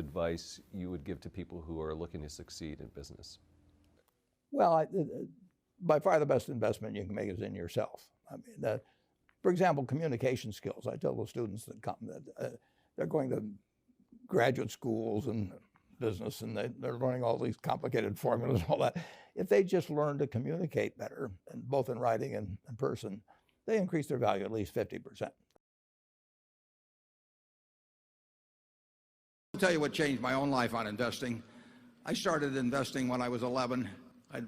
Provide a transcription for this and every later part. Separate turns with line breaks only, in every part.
advice you would give to people who are looking to succeed in business?
Well, by far the best investment you can make is in yourself. I mean, for example, communication skills. I tell the students that come that they're going to graduate schools and business, and they're learning all these complicated formulas and all that. If they just learn to communicate better, and both in writing and in person, they increase their value at least 50%.
I'll tell you what changed my own life on investing. I started investing when I was 11. I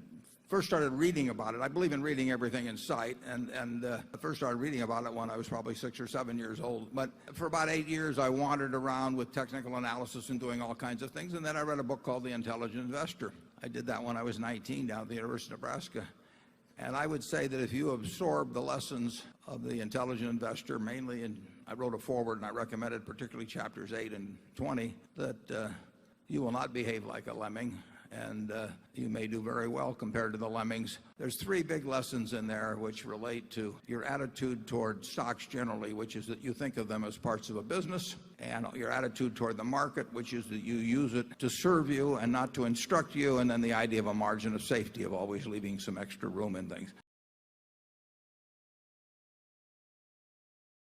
first started reading about it. I believe in reading everything in sight, and I first started reading about it when I was probably 6 or 7 years old. But for about 8 years, I wandered around with technical analysis and doing all kinds of things, and then I read a book called The Intelligent Investor. I did that when I was 19 down at the University of Nebraska. And I would say that if you absorb the lessons of The Intelligent Investor, mainly I wrote a foreword and I recommended particularly chapters 8 and 20, that you will not behave like a lemming, and you may do very well compared to the lemmings. There's 3 big lessons in there which relate to your attitude toward stocks generally, which is that you think of them as parts of a business, and your attitude toward the market, which is that you use it to serve you and not to instruct you, and then the idea of a margin of safety, of always leaving some extra room in things.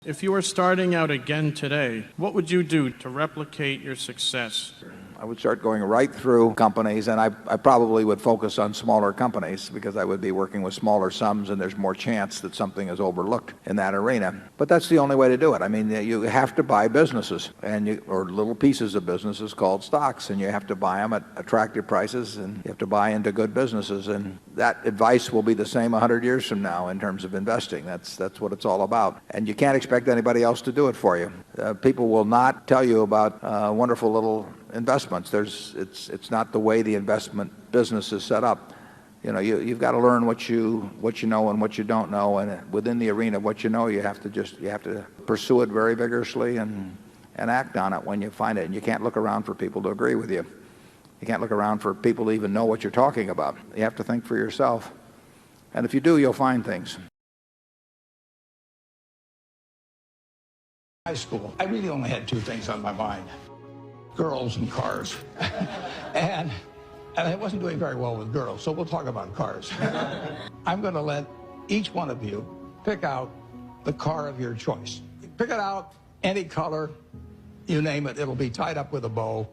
If you were starting out again today, what would you do to replicate your success?
I would start going right through companies, and I probably would focus on smaller companies because I would be working with smaller sums, and there's more chance that something is overlooked in that arena. But that's the only way to do it. I mean, you have to buy businesses, or little pieces of businesses called stocks, and you have to buy them at attractive prices, and you have to buy into good businesses. And that advice will be the same 100 years from now in terms of investing. That's what it's all about. And you can't expect anybody else to do it for you. People will not tell you about wonderful little investments. It's not the way the investment business is set up. You know, you've got to learn what you know and what you don't know, and within the arena of what you know, you have to pursue it very vigorously and act on it when you find it. And you can't look around for people to agree with you. You can't look around for people to even know what you're talking about. You have to think for yourself. And if you do, you'll find things.
High school, I really only had 2 things on my mind: girls and cars. and I wasn't doing very well with girls, so we'll talk about cars. I'm going to let each one of you pick out the car of your choice. Pick it out, any color, you name it. It'll be tied up with a bow,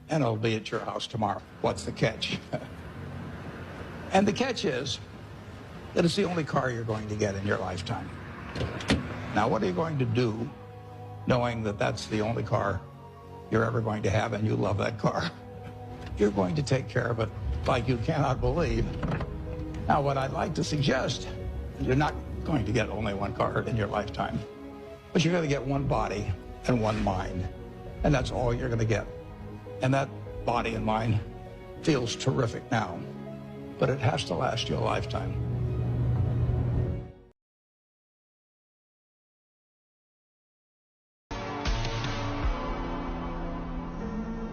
and it'll be at your house tomorrow. What's the catch? And the catch is that it's the only car you're going to get in your lifetime. Now, what are you going to do knowing that that's the only car you're ever going to have and you love that car? You're going to take care of it like you cannot believe. Now, what I'd like to suggest is you're not going to get only one car in your lifetime, but you're going to get one body and one mind, and that's all you're going to get. And that body and mind feels terrific now, but it has to last you a lifetime.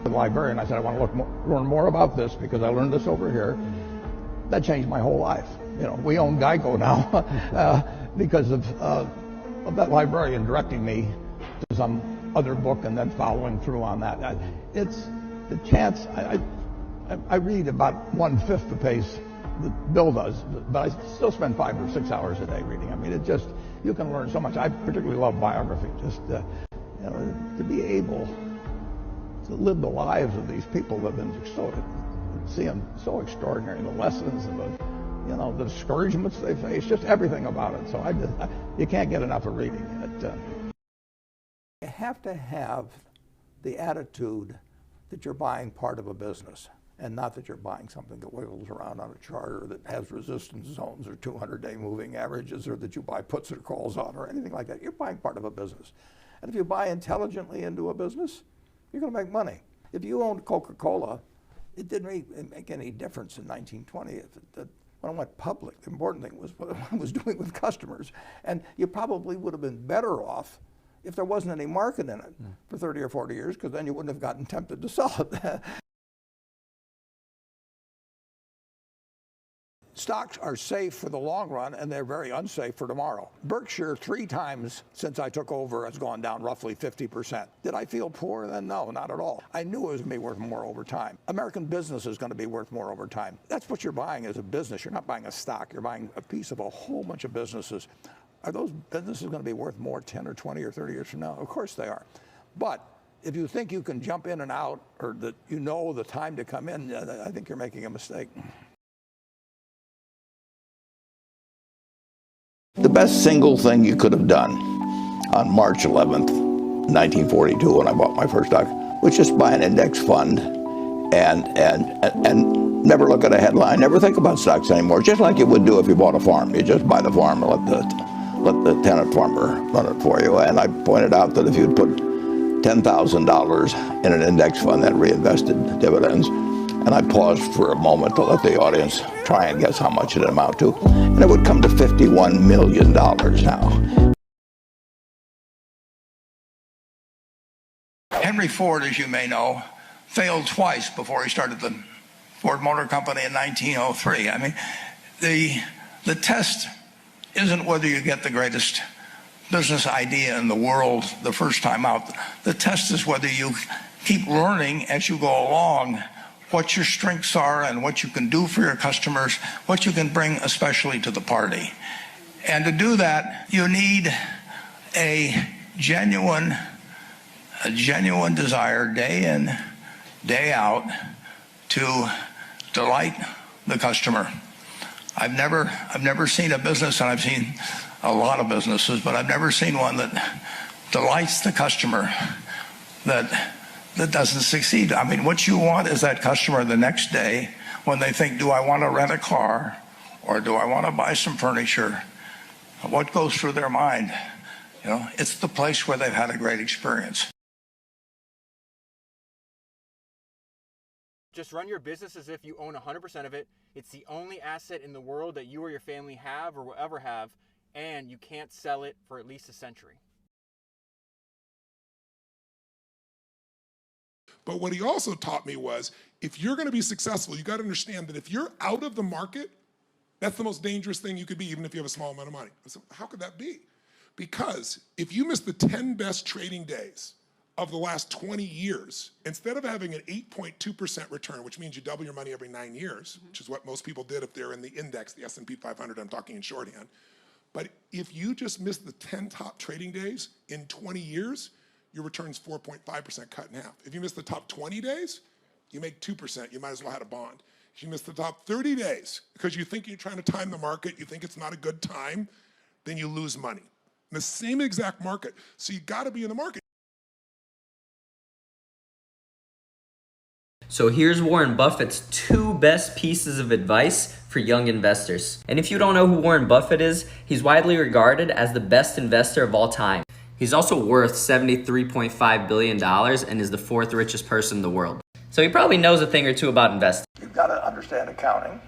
The librarian, I said, I want to learn more about this because I learned this over here. That changed my whole life. You know, we own Geico now because of that librarian directing me to some other book and then following through on that. It's the chance. I read about 1/5 the pace that Bill does, but I still spend 5 or 6 hours a day reading. I mean, you can learn so much. I particularly love biography. Just you know, to be able to live the lives of these people that have been so extraordinary, the lessons and the discouragements they face, just everything about it. So you can't get enough of reading it.
You have to have the attitude that you're buying part of a business, and not that you're buying something that wiggles around on a chart, or that has resistance zones or 200-day moving averages, or that you buy puts or calls on, or anything like that. You're buying part of a business. And if you buy intelligently into a business, you're going to make money. If you owned Coca-Cola, it didn't really make any difference in 1920. When it went public, the important thing was what it was doing with customers. And you probably would have been better off if there wasn't any market in it for 30 or 40 years, because then you wouldn't have gotten tempted to sell it. Stocks are safe for the long run, and they're very unsafe for tomorrow. Berkshire, 3 times since I took over, has gone down roughly 50%. Did I feel poor then? No, not at all. I knew it was going to be worth more over time. American business is going to be worth more over time. That's what you're buying as a business. You're not buying a stock. You're buying a piece of a whole bunch of businesses. Are those businesses going to be worth more 10 or 20 or 30 years from now? Of course they are. But if you think you can jump in and out, or that you know the time to come in, I think you're making a mistake.
The best single thing you could have done on March 11th, 1942, when I bought my first stock, was just buy an index fund and never look at a headline, never think about stocks anymore, just like you would do if you bought a farm. You just buy the farm and let the tenant farmer run it for you. And I pointed out that if you'd put $10,000 in an index fund that reinvested dividends, and I paused for a moment to let the audience try and guess how much it'd amount to, and it would come to $51 million now. Henry Ford, as you may know, failed twice before he started the Ford Motor Company in 1903. I mean, the test isn't whether you get the greatest business idea in the world the first time out. The test is whether you keep learning as you go along what your strengths are and what you can do for your customers, what you can bring especially to the party. And to do that, you need a genuine desire day in, day out to delight the customer. I've never seen a business, and I've seen a lot of businesses, but I've never seen one that delights the customer that doesn't succeed. I mean, what you want is that customer the next day when they think, do I want to rent a car or do I want to buy some furniture? What goes through their mind? You know, it's the place where they've had a great experience.
Just run your business as if you own 100% of it. It's the only asset in the world that you or your family have or will ever have, and you can't sell it for at least a century.
But what he also taught me was, if you're going to be successful, you got to understand that if you're out of the market, that's the most dangerous thing you could be, even if you have a small amount of money. I said, how could that be? Because if you miss the 10 best trading days of the last 20 years, instead of having an 8.2% return, which means you double your money every 9 years, which is what most people did if they're in the index, the S&P 500, I'm talking in shorthand. But if you just miss the 10 top trading days in 20 years, your return's 4.5% cut in half. If you miss the top 20 days, you make 2%, you might as well have a bond. If you miss the top 30 days, because you think you're trying to time the market, you think it's not a good time, then you lose money. In the same exact market. So you gotta be in the market.
So here's Warren Buffett's 2 best pieces of advice for young investors. And if you don't know who Warren Buffett is, he's widely regarded as the best investor of all time. He's also worth $73.5 billion and is the 4th richest person in the world. So he probably knows a thing or two about investing.
You've got to understand accounting.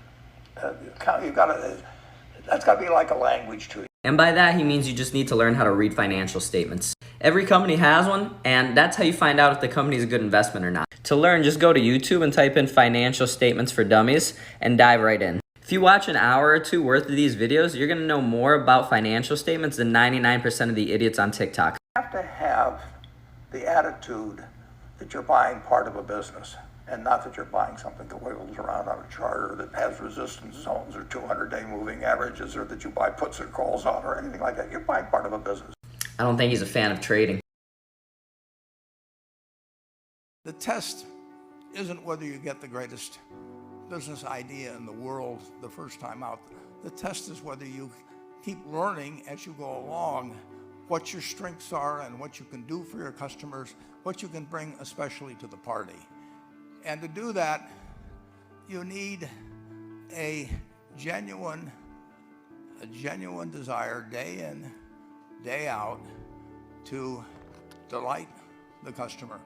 That's got to be like a language to you.
And by that, he means you just need to learn how to read financial statements. Every company has one, and that's how you find out if the company is a good investment or not. To learn, just go to YouTube and type in financial statements for dummies and dive right in. If you watch an hour or 2 worth of these videos, you're going to know more about financial statements than 99% of the idiots on TikTok.
You have to have the attitude that you're buying part of a business, and not that you're buying something that wiggles around on a chart or that has resistance zones or 200-day moving averages, or that you buy puts or calls on or anything like that. You're buying part of a business.
I don't think he's a fan of trading.
The test isn't whether you get the greatest business idea in the world the first time out. The test is whether you keep learning as you go along what your strengths are and what you can do for your customers, what you can bring especially to the party. And to do that, you need a genuine desire day in, day out to delight the customer.